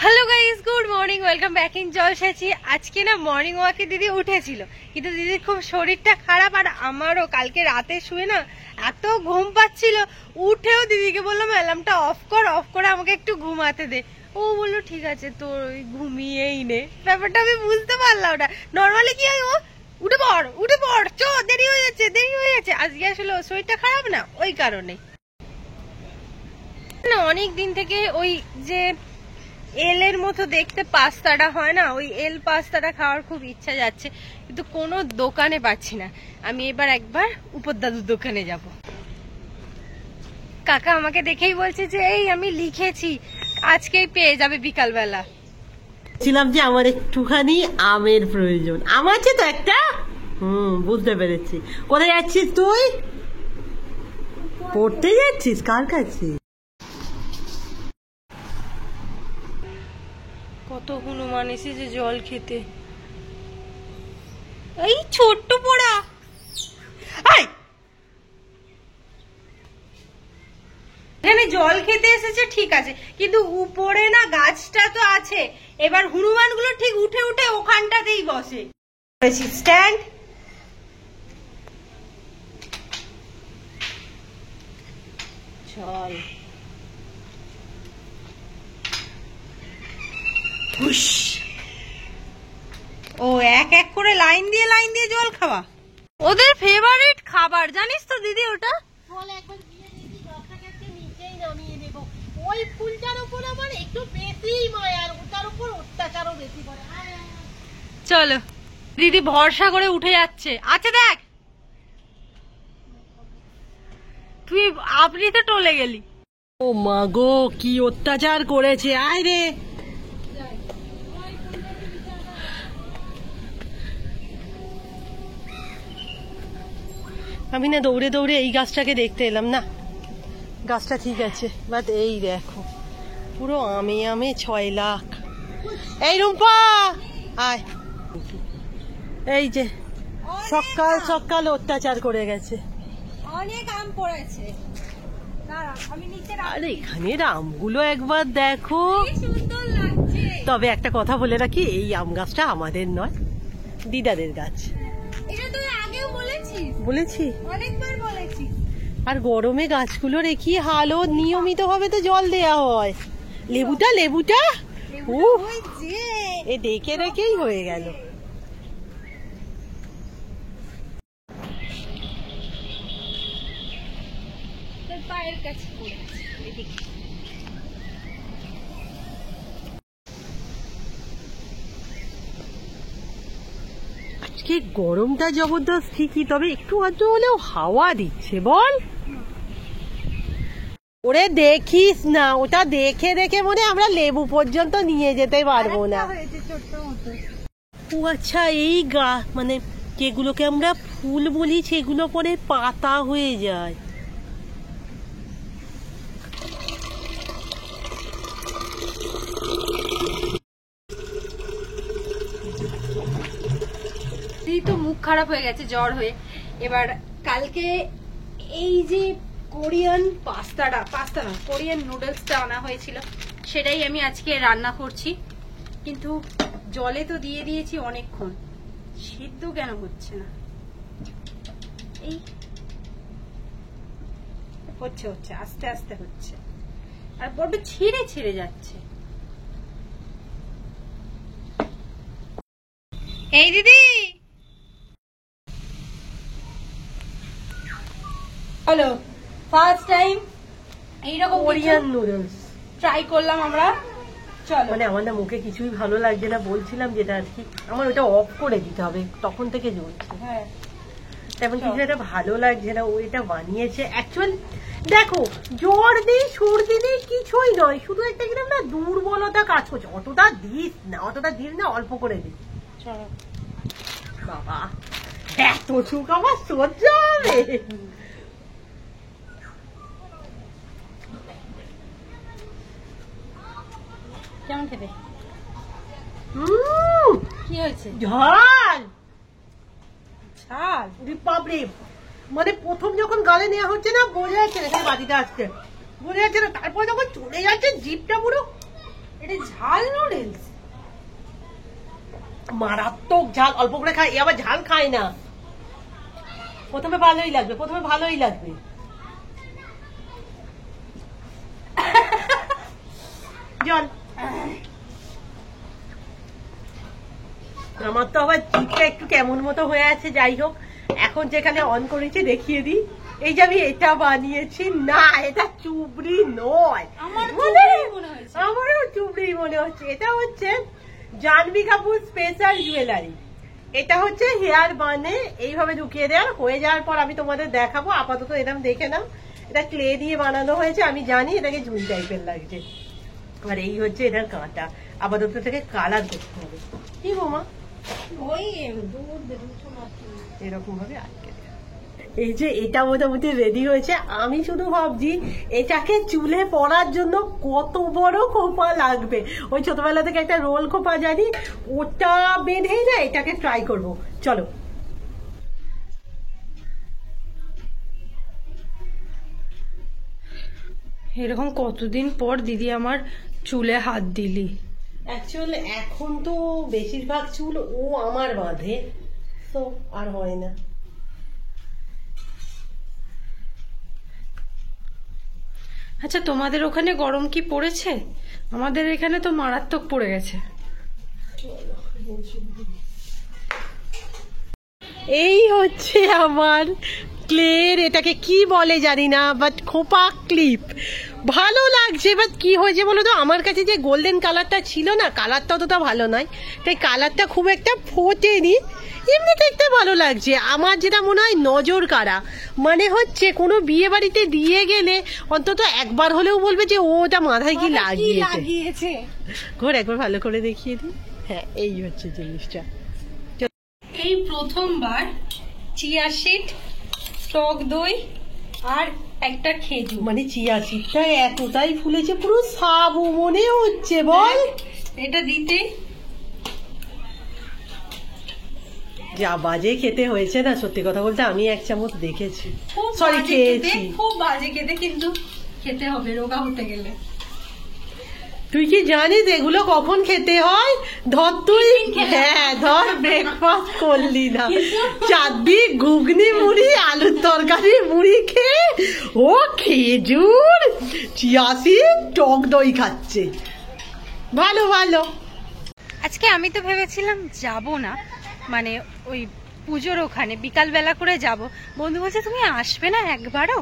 Hello guys, good morning, welcome back in জলসাচি। আজকে না মর্নিং ওয়াকে দিদি উঠেছিল, কিন্তু দিদির খুব শরীরটা খারাপ, আর আমারও কালকে রাতে শুয়ে না এত ঘুম পাচ্ছিল। উঠেও দিদিকে বললাম অ্যালার্মটা অফ করে আমাকে একটু ঘুমাতে দে। ও বললো ঠিক আছে, তোর ঘুমিয়েই নে। ব্যাপারটা আমি বুঝতে পারলাম না। নর্মালি কি হয়, ও উঠে পড় চো, দেরি হয়ে যাচ্ছে। আজকে আসলে ওর শরীরটা খারাপ না, ওই কারণে না। অনেক দিন থেকে ওই যে এলের মতো দেখতে পাস্তাটা হয় না, ওই এল পাস্তাটা খাওয়ার খুব ইচ্ছা যাচ্ছে, কিন্তু কোনো দোকানে পাচ্ছি না। আমি এবার একবার উপরদাদুর দোকানে যাব। কাকা আমাকে দেখেই বলছে যে এই আমি লিখেছি, আজকেই পেয়ে যাবে বিকালবেলা। ছিলাম যে আমার একটুখানি আমের প্রয়োজন, আম আছে তো একটা। বুঝতে পেরেছি। কোথায় যাচ্ছিস তুই? পড়তে যাচ্ছিস? কার কাছে? কত হনুমান এসেছে জল খেতে। এই ছোট্ট পোড়া, এখানে জল খেতে এসেছে ঠিক আছে, কিন্তু উপরে না গাছটা তো আছে। এবার হনুমান গুলো ঠিক উঠে উঠে ওখানটাতেই বসে। স্ট্যান্ড, চল। ও এক এক করে লাইন দিয়ে জল খাওয়া ওদের ফেভারিট খাবার, জানিস তো দিদি? ওটা ওই ফুলটার উপর আমার একটু বেশিই মায়া, আর ওটার উপর অত্যাচারও বেশি করে। চলো, দিদি ভরসা করে উঠে যাচ্ছে। আচ্ছা দেখ, তুই আপনি তো টলে গেলি। ও মা গো, কি অত্যাচার করেছে! আয় রে, আমি না দৌড়ে দৌড়ে এই গাছটাকে দেখতে এলাম। না, গাছটা ঠিক আছে, বাট এই দেখো পুরো আমে আমে 6 লাখ। এই রুম্পা আয়, এই যে সকাল সকাল অত্যাচার করে গেছে। অনেক আম পড়েছে। আর এখানের আমগুলো একবার দেখো, সুন্দর লাগছে। তবে একটা কথা বলে রাখি, এই আম গাছটা আমাদের নয়, দিদাদের গাছ। এটা তুই আগেও বলেছিস। বলেছি, অনেকবার বলেছিস। আর গরমে গাছগুলোর কি হাল, ও নিয়মিত ভাবে তো জল দেয়া হয়। লেবুটা এ দেখে দেখেই হয়ে গেল। তোর পায়ের কাছে পড়েছে, এদিকে। আজকে গরমটা জবরদস্ত ঠিকই, তবে একটু আধটু হলেও হাওয়া দিচ্ছে বল। ওরে দেখিস না, ওটা দেখে দেখে মনে আমরা লেবু পর্যন্ত নিয়ে যেতে পারবো না। ও আচ্ছা, এই মানে যেগুলোকে আমরা ফুল বলি সেগুলো পরে পাতা হয়ে যায়। তো মুখ খারাপ হয়ে গেছে জ্বর হয়ে। এবার কালকে এই যে কোরিয়ান কোরিয়ান নুডলসটা আনা হয়েছিল, সেটাই আমি আজকে রান্না করছি। কিন্তু জলে তো দিয়ে দিয়েছি অনেকক্ষণ, সিদ্ধ কেন হচ্ছে না? এই হচ্ছে আস্তে আস্তে হচ্ছে, আর বড্ড ছিঁড়ে যাচ্ছে। এই দিদি, হ্যালো, ফার্স্ট টাইম এইরকম কোরিয়ান নুডলস ট্রাই করলাম আমরা। চলো, মানে আমার না মুখে কিছুই ভালো লাগছে না, বলছিলাম যেটা আর কি, আমার ওটা অফ করে দিতে হবে, তখন থেকে জ্বলছে। হ্যাঁ, তেমন কিছু একটা ভালো লাগছে না। ও এটা বানিয়েছে অ্যাকচুয়াল, দেখো জ্বর নেই সর্দি নেই কিছুই নয়, শুধু একটা কিরকম না দুর্বলতা কাজ করছে। অতটা দিস না, অল্প করে দিস। চলো বাবা, এত সুখ আমার সহ্য হবে? কেমন খেতে? কি হয়েছে? ঝাল ঝাল? বাপরে, মানে প্রথম যখন গালে নেওয়া হচ্ছে না বোঝা যাচ্ছে না, বাড়িতে আসছে বোঝা যাচ্ছে না, তারপর যখন চলে যাচ্ছে জিভটা পুরো এটা ঝাল নুডলস? মারাত্মক ঝাল, অল্প করে খায়, এ আবার ঝাল খায় না। প্রথমে ভালোই লাগবে। জল। আমার তো আবার জিভটা একটু কেমন মতো হয়ে আছে, যাই হোক এখন যেখানে অন করেছি দেখিয়ে দিই। এই যে আমি এটা বানিয়েছি, না এটা চুবড়ি নয়, আমারও চুবড়ি মনে হচ্ছে। এটা হচ্ছে জাহ্নবী কাপুর স্পেশাল জুয়েলারি। এটা হচ্ছে হেয়ার বানে এইভাবে ঢুকিয়ে দেওয়ার, হয়ে যাওয়ার পর আমি তোমাদের দেখাবো। আপাতত এরকম দেখে নাও, এটা ক্লে দিয়ে বানানো হয়েছে। আমি জানি এটাকে ঝুল টাইপের লাগছে, আর এই হচ্ছে এটার কাঁটা। আপাতত থেকে কালার করতে হবে। কি বোমা? এরকম ভাবে আটকে দেওয়া। এই যে এটা মোটামুটি রেডি হয়েছে। আমি শুধু ভাবছি এটাকে চুলে পরার জন্য কত বড় খোপা লাগবে। ওই ছোটবেলা থেকে একটা রোল খোপা জানি, ওটা বেঁধেই না এটাকে ট্রাই করব। চলো। এরকম কতদিন পর দিদি আমার চুলে হাত দিলি। অ্যাকচুয়ালি এখন তো বেশিরভাগ চুল ও আমার বাঁধে, তো আর হয় না। আচ্ছা, তোমাদের ওখানে গরম কি পড়েছে? আমাদের এখানে তো মারাত্মক পড়ে গেছে। এই হচ্ছে আমার ক্লের, এটাকে কি বলে জানি না, বাট খোপা ক্লিপ। ভালো লাগছে, বাট কি হয়েছে বলো তো, আমার কাছে যে গোল্ডেন কালারটা ছিল না, কালারটা অতটা ভালো নয়, তাই কালারটা খুব একটা ফোটেনি। এমনি দেখতে ভালো লাগছে। আমার যেটা মনে হয় নজর কাড়া, মানে হচ্ছে কোনো বিয়ে বাড়িতে দিয়ে গেলে অন্তত একবার হলেও বলবে যে ও ওটা মাথায় কি লাগিয়েছে। ঘর একবার ভালো করে দেখিয়ে দিই। হ্যাঁ, এই হচ্ছে জিনিসটা। এই প্রথমবার চিয়া সিড, টক দই আর একটা খেজুর, মানে চিয়া সিডটা এতটাই ফুলেছে পুরো সাবু মনে হচ্ছে, বল। এটা দিতে যা বাজে খেতে হয়েছে না, সত্যি কথা বলতে আমি এক চামচ দেখেছি, খুব সরি বাজে খেতে, খেয়েছি। খুব বাজে খেতে, কিন্তু খেতে হবে রোগা হতে গেলে। তুই কি জানিস এগুলো কখন খেতে হয়? ধর তুই, হ্যাঁ ধর ব্রেকফাস্ট করলি না, চাঁদবি ঘুগনি মুড়ি আলুর তরকারি মুড়ি খেয়ে ও খেজুর চিয়া সিড টক দই খাচ্ছে। ভালো ভালো। আজকে আমি তো ভেবেছিলাম যাব না, মানে ওই পুজোর ওখানে বিকালবেলা করে যাব। বন্ধু বলছে তুমি আসবে না একবারও?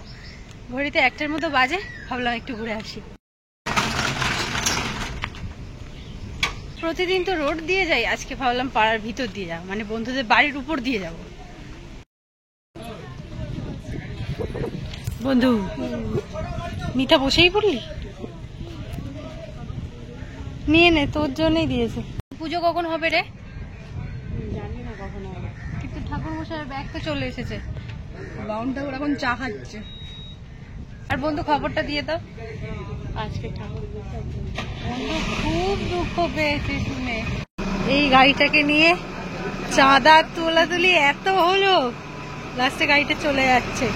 ঘড়িতে 1টার মতো বাজে, ভাবলাম একটু ঘুরে আসি। প্রতিদিন তো রোড দিয়ে যাই, আজকে ভাবলাম পাড়ার ভিতর দিয়ে যাবো, মানে বন্ধুদের বাড়ির উপর দিয়ে যাব। বন্ধু মিঠা বসেই পড়লি, নিয়ে নে, তোর জন্যই দিয়েছে। পুজো কখন হবে রে? জানি না কখন হবে, কিন্তু ঠাকুর মশাইয়ের ব্যাগ তো চলে এসেছে। বাউন ঠাকুর এখন চা খাচ্ছে। আর বন্ধু খবরটা দিয়ে দাও, আজকে ঠাকুর বন্ধু খুব দুঃখ পেয়েছে শুনে। এই গাড়িটাকে নিয়ে চাঁদা তোলাতুলি এত হলো, লাস্টে গাড়িটা চলে যাচ্ছে।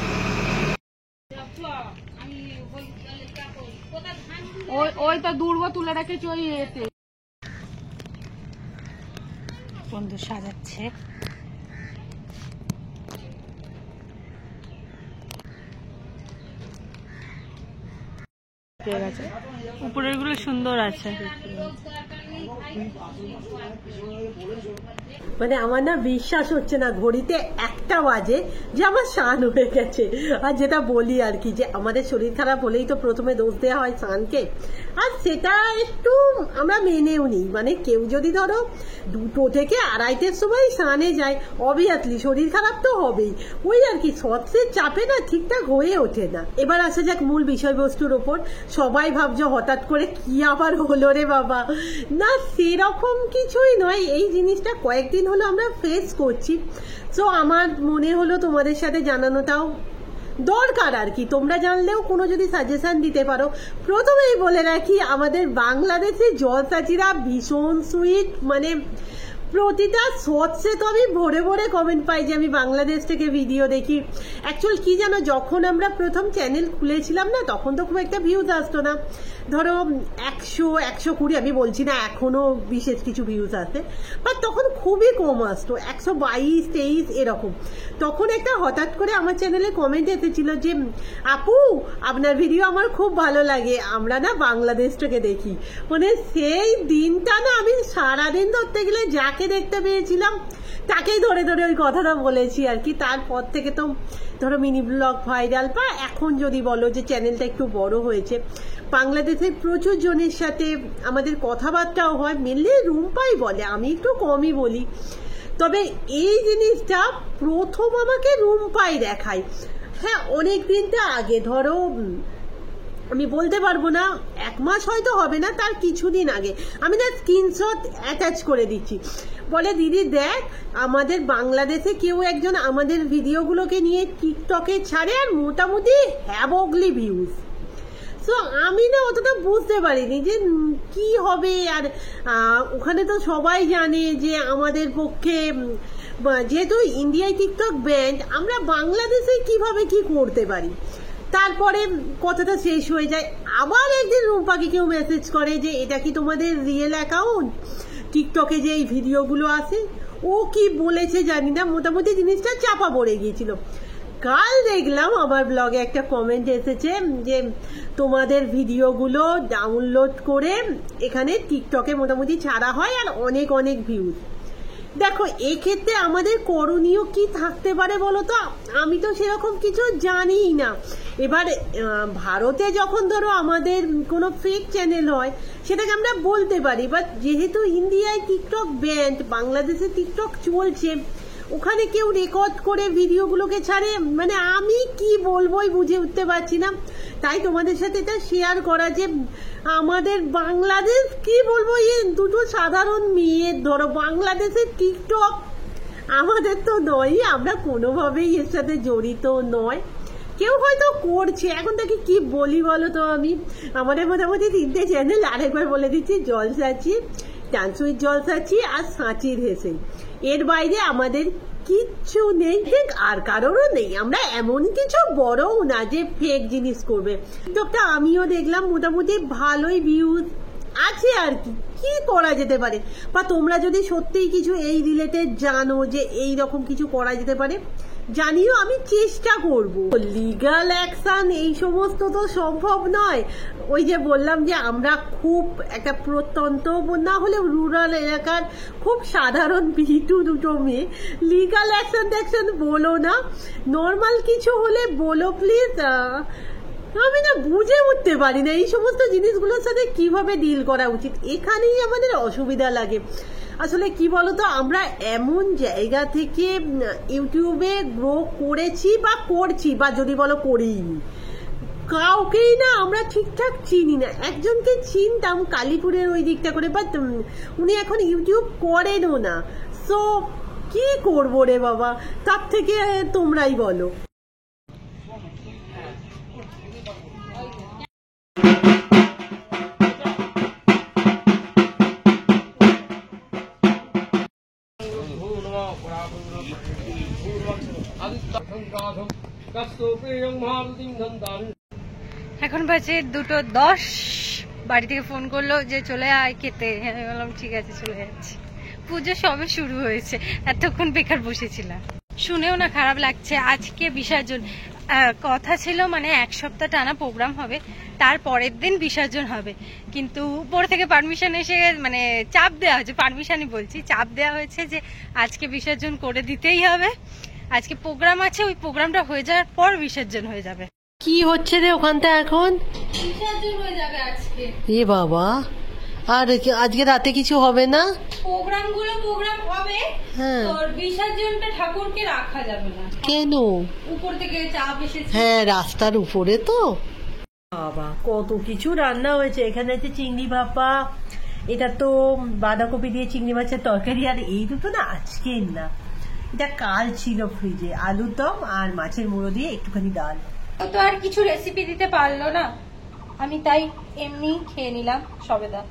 ওই তো দুর্গ তুলে রেখেছে ওই এতে। বন্ধু সাজাচ্ছে। উপরের গুলো সুন্দর আছে। মানে আমার না বিশ্বাস হচ্ছে না, ঘড়িতে 1টা বাজে যে আমার স্নান হয়ে গেছে। আর যেটা বলি আর কি, যে আমাদের শরীর খারাপ হলেই তো প্রথমে দোষ দেওয়া হয় স্নানকে, আর সেটা একটু আমরা মেনেও নিই। মানে কেউ যদি ধরো 2টো থেকে 2:30-এর সময় স্নানে যায়, অবভিয়াসলি শরীর খারাপ তো হবেই। ওই আর কি, সবচেয়ে চাপে না ঠিকঠাক হয়ে ওঠে না। এবার আসা যাক মূল বিষয়বস্তুর ওপর। সবাই ভাবছো হঠাৎ করে কি আবার হলো রে বাবা, না সেরকম কিছুই নয়। এই জিনিসটা কয়েকদিন হলো আমরা ফেস করছি, তো আমার মনে হলো তোমাদের সাথে জানানোটাও দরকার আর কি। তোমরা জানলেও কোনো যদি সাজেশন দিতে পারো। প্রথমেই বলে রাখি, আমাদের বাংলাদেশে জলসাচিরা ভীষণ সুইট, মানে প্রতিটা শর্টসে তো আমি ভরে ভরে কমেন্ট পাই যে আমি বাংলাদেশ থেকে ভিডিও দেখি। অ্যাকচুয়াল কি জানো, যখন আমরা প্রথম চ্যানেল খুলেছিলাম না, তখন তো খুব একটা ভিউজ আসতো না। ধরো 100-120, আমি বলছি না এখনো বিশেষ কিছু ভিউজ আছে, বাট তখন খুবই কম আসতো, 122-23 এরকম। তখন একটা হঠাৎ করে আমার চ্যানেলে কমেন্ট এসেছিল যে আপু আপনার ভিডিও আমার খুব ভালো লাগে, আমরা না বাংলাদেশ থেকে দেখি। মানে সেই দিনটা না আমি সারাদিন ধরতে গেলে যাকে দেখতে পেয়েছিলাম তাকেই ধরে ধরে ওই কথাটা বলেছি আর কি। তারপর থেকে তো ধরো মিনি ব্লগ ভাইরাল, বা এখন যদি বলো যে চ্যানেলটা একটু বড় হয়েছে, বাংলাদেশের প্রচুর জনের সাথে আমাদের কথাবার্তাও হয়, মেনলি রুম্পাই বলে, আমি একটু কমই বলি। তবে এই জিনিসটা প্রথম আমাকে রুম্পাই দেখায়। হ্যাঁ, অনেক দিনটা আগে, ধরো আমি বলতে পারবো না, 1 মাস হয়তো হবে না, তার কিছুদিন আগে আমি না স্ক্রিনশট অ্যাটাচ করে দিচ্ছি। বলে দিদি দেখ, আমাদের বাংলাদেশে কেউ একজন আমাদের ভিডিওগুলোকে নিয়ে টিকটকে ছাড়ে আর মোটামুটি হ্যাবগলি ভিউজ। সো আমি না অতটা বুঝতে পারিনি যে কি হবে। আর ওখানে তো সবাই জানে যে আমাদের পক্ষে, যেহেতু ইন্ডিয়ায় টিকটক ব্যান্ড, আমরা বাংলাদেশে কিভাবে কি করতে পারি। তারপরে কথাটা শেষ হয়ে যায়। আবার একদিন রুম্পাকে কেউ মেসেজ করে যে এটা কি তোমাদের রিয়েল অ্যাকাউন্ট, টিকটকে যে এই ভিডিওগুলো আসে। ও কি বলেছে জানি না, মোটামুটি জিনিসটা চাপা পড়ে গিয়েছিল। কাল দেখলাম আমার ব্লগে একটা কমেন্ট এসেছে যে তোমাদের ভিডিওগুলো ডাউনলোড করে এখানে টিকটকে মোটামুটি ছাড়া হয় আর অনেক অনেক ভিউজ। দেখো, এক্ষেত্রে আমাদের করণীয় কি থাকতে পারে বলো তো? আমি তো সেরকম কিছু জানিই না। এবার ভারতে যখন ধরো আমাদের কোনো ফেক চ্যানেল হয় সেটাকে আমরা বলতে পারি, বাট যেহেতু ইন্ডিয়ায় টিকটক ব্যান্ড, বাংলাদেশে টিকটক চলছে, ওখানে কেউ রেকর্ড করে ভিডিওগুলোকে ছাড়ে, মানে আমি কি বলবোই বুঝে উঠতে পারছি না। তাই তোমাদের সাথে এটা শেয়ার করা যে আমাদের বাংলাদেশ, কি বলবো, এই দুটো সাধারণ মেয়ের, ধরো বাংলাদেশের টিকটক আমাদের তো নয়, আমরা কোনোভাবেই এর সাথে জড়িত নয়। কেউ হয়তো করছে, এখন তাকে কি বলি বলো তো? আমি আমাদের মোটামুটি 3টে চ্যানেল, আরেকবার বলে দিচ্ছি, জলসাচি, ডান্স উইথ জলসাচি আর সাঁচির হেসে। এর বাইরে আমাদের কিচ্ছু নেই, ঠিক আর কারোরও নেই। আমরা এমন কিছু বড়ও না যে ফেক জিনিস করবে। টিকটকটা আমিও দেখলাম মোটামুটি ভালোই ভিউজ আছে আর কি, কি করা যেতে পারে? বা তোমরা যদি সত্যিই কিছু এই রিলেটেড জানো যে এই রকম কিছু করা যেতে পারে, জানিও, আমি চেষ্টা করব। লিগাল অ্যাকশন এই সমস্ত তো সম্ভব নয়। ওই যে বললাম যে আমরা খুব একটা প্রত্যন্ত না হলেও রুরাল এলাকার খুব সাধারণ ভিটু দুটো মেয়ে, লিগাল অ্যাকশন বলো না, নর্মাল কিছু হলে বলো প্লিজ। আমি না বুঝে উঠতে পারি না এই সমস্ত জিনিসগুলোর সাথে কিভাবে ডিল করা উচিত। এখানেই আমাদের অসুবিধা লাগে। আসলে কি বলতো, আমরা এমন জায়গা থেকে ইউটিউবে গ্রো করেছি বা করছি, বা যদি বলো করিনি, কাউকেই না আমরা ঠিকঠাক চিনি না। একজনকে চিনতাম কালীপুরের ওই দিকটা করে, বাট উনি এখন ইউটিউব করেনও না। সো কি করবো রে বাবা, তার থেকে তোমরাই বলো। এখন বাজে 2:10, বাড়ি থেকে ফোন করলো যে চলে আয় খেতে। আমি বললাম ঠিক আছে চলে যাচ্ছি। পুজো সবে শুরু হয়েছে, এতক্ষণ বেকার বসেছিলাম। শুনেও না খারাপ লাগছে। আজকে বিসর্জন কথা ছিল, মানে 1 সপ্তাহ টানা প্রোগ্রাম হবে, তার পরের দিন বিসর্জন হবে। কিন্তু উপর থেকে পারমিশন এসে, মানে চাপ দেওয়া হয়েছে, পারমিশনই বলছি, চাপ দেওয়া হয়েছে যে আজকে বিসর্জন করে দিতেই হবে। আজকে প্রোগ্রাম আছে, ওই প্রোগ্রামটা হয়ে যাওয়ার পর বিসর্জন হয়ে যাবে। কি হচ্ছে রে ওখানটা এখন? বিসর্জন হয়ে যাবে আজকে। এ বাবা, আর আজকে রাতে কিছু হবে না? প্রোগ্রাম হবে, হ্যাঁ, তোর বিসর্জনটা ঠাকুরকে রাখা যাবে না। কেন? উপর থেকে চাপ এসেছে। হ্যাঁ, রাস্তার উপরে তো। বাবা, কত কিছু রান্না হয়েছে। এখানে আছে চিংড়ি ভাপা, এটা তো বাঁধাকপি দিয়ে চিংড়ি মাছের তরকারি, আর এই দুটো না আজকের না, এটা কাল ছিল ফ্রিজে, আলুর দম আর মাছের মুড়ো দিয়ে একটুখানি ডাল। তো আর কিছু রেসিপি দিতে পারলো না, আমি তাই এমনি খেয়ে নিলাম সবেদা।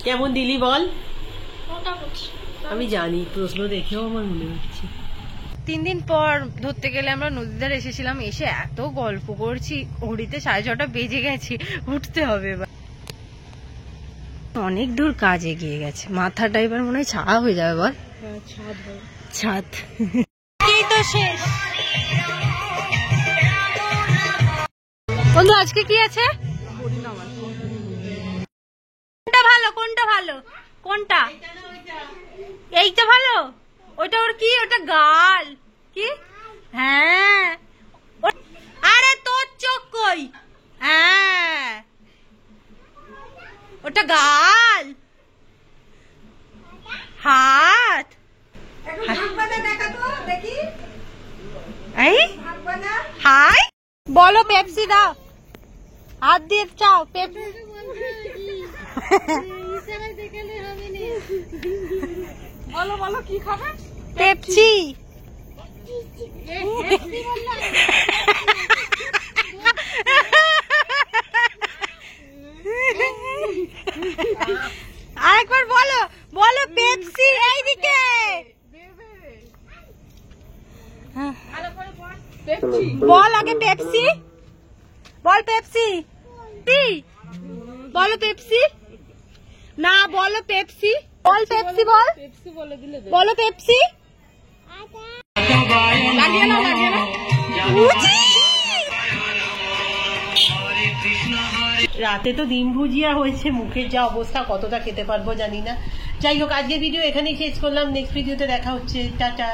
কেমন দিলি বল? আমি জানি, প্রশ্ন দেখেও আমার মনে হচ্ছে। 3 দিন পর ধরতে গেলে আমরা নদীর ধারে এসেছিলাম, এসে এত গল্প করছি, ঘড়িতে 6:30 বেজে গেছে, উঠতে হবে এবার। অনেক দূর কাজ এগিয়ে গেছে, মাথাটা এবার মনে হয় ছাড়া হয়ে যাবে। বল ছাদ এই তো শেষ। বন্ধু আজকে কি আছে? কোনটা ভালো, কোনটা ভালো, কোনটা? এইটা ভালো? ওটা ওর কি? ওটা গাল কি? হ্যাঁ। আরে তোর চোখ কই? হ্যাঁ ওটা গাল। হাত। এই হাই বলো পেপসি দাও, হাত দিয়ে চাও পেপসি। বলো বলো কি খাবে? পেপসি। আরেকবার বলো, বলো পেপসি। এইদিকে বল, আগে পেপসি বল। পেপসি বলো, পেপসি না বলো পেপসি বল, পেপসি বল, বলো পেপসি। লাগিয়ে নাও, লাগিয়ে নাও। রাতে তো ডিম ভুজিয়া হয়েছে, মুখের যা অবস্থা, কতটা খেতে পারবো জানি না। যাই হোক, আজকের ভিডিও এখানেই শেষ করলাম, নেক্সট ভিডিওতে দেখা হচ্ছে, টাটা।